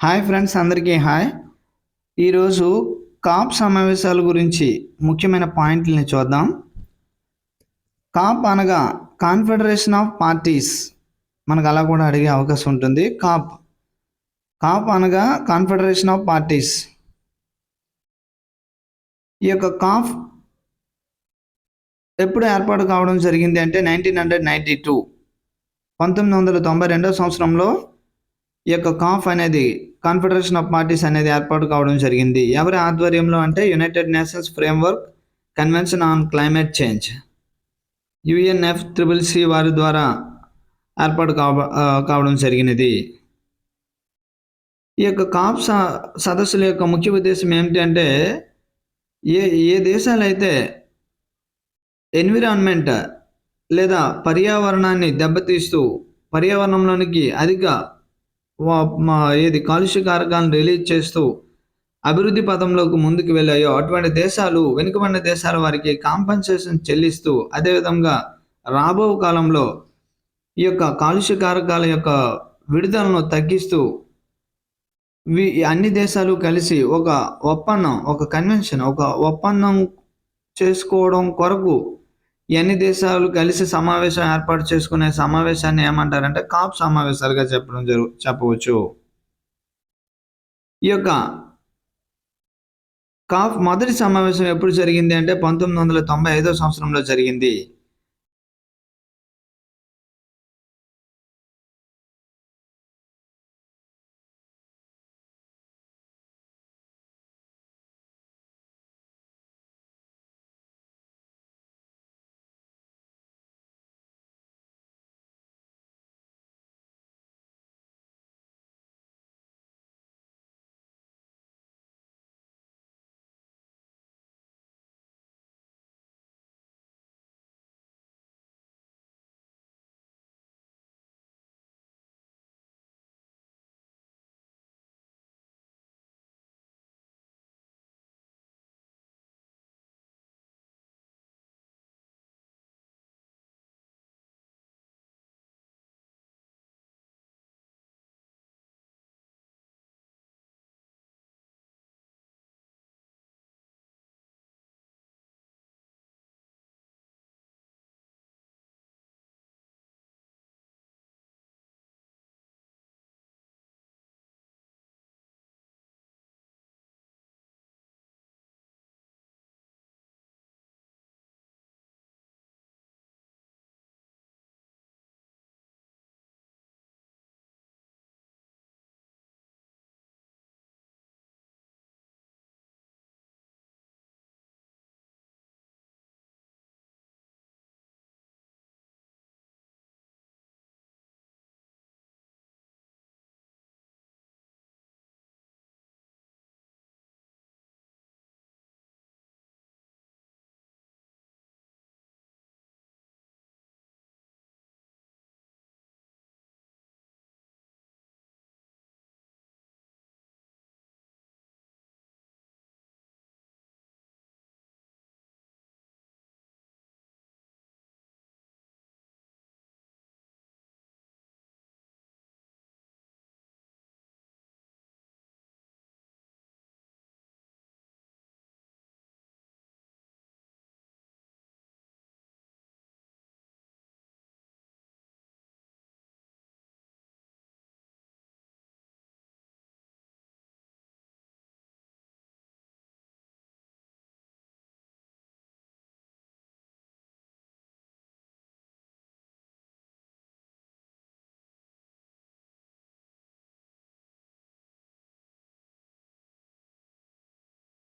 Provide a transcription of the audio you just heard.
Hi friends, అందరికీ hi. ఈరోజు cap సమావేశాల గురించి ముఖ్యమైన పాయింట్లని చూద్దాం. కాప్ అనగా కాన్ఫెడరేషన్ ఆఫ్ పార్టీస్, మనకు అలా కూడా అడిగే అవకాశం ఉంటుంది. కాప్ అనగా కాన్ఫెడరేషన్ ఆఫ్ పార్టీస్. ఈ యొక్క కాప్ ఎప్పుడు ఏర్పాటు కావడం జరిగింది అంటే 1992 1992 సంవత్సరంలో ఈ యొక్క కాప్ అనేది కాన్ఫెడరేషన్ ఆఫ్ పార్టీస్ అనేది ఏర్పాటు కావడం జరిగింది. ఎవరి ఆధ్వర్యంలో అంటే United nations framework convention on climate change, UNFCCC వారి ద్వారా ఏర్పాటు కావడం జరిగినది. ఈ యొక్క కాప్ సదస్సుల యొక్క ముఖ్య ఉద్దేశం ఏమిటి అంటే ఏ దేశాలు అయితే ఎన్విరాన్మెంట్ లేదా పర్యావరణాన్ని దెబ్బతీస్తూ పర్యావరణంలోనికి అధిక కాలుష్య కారకాలను రిలీజ్ చేస్తూ అభివృద్ధి పథంలోకి ముందుకు వెళ్ళాయో అటువంటి దేశాలు, వెనుకబడిన దేశాల వారికి కాంపెన్సేషన్ చెల్లిస్తూ, అదేవిధంగా రాబో కాలంలో ఈ యొక్క కాలుష్య కారకాల యొక్క విడుదలను తగ్గిస్తూ అన్ని దేశాలు కలిసి ఒక ఒప్పందం చేసుకోవడం కొరకు అన్ని దేశాలు కలిసి సమావేశం ఏర్పాటు చేసుకునే సమావేశాన్ని ఏమంటారంటే కాప్ సమావేశాలుగా చెప్పవచ్చు. ఈ యొక్క కాప్ మొదటి సమావేశం ఎప్పుడు జరిగింది అంటే 1995 సంవత్సరంలో జరిగింది.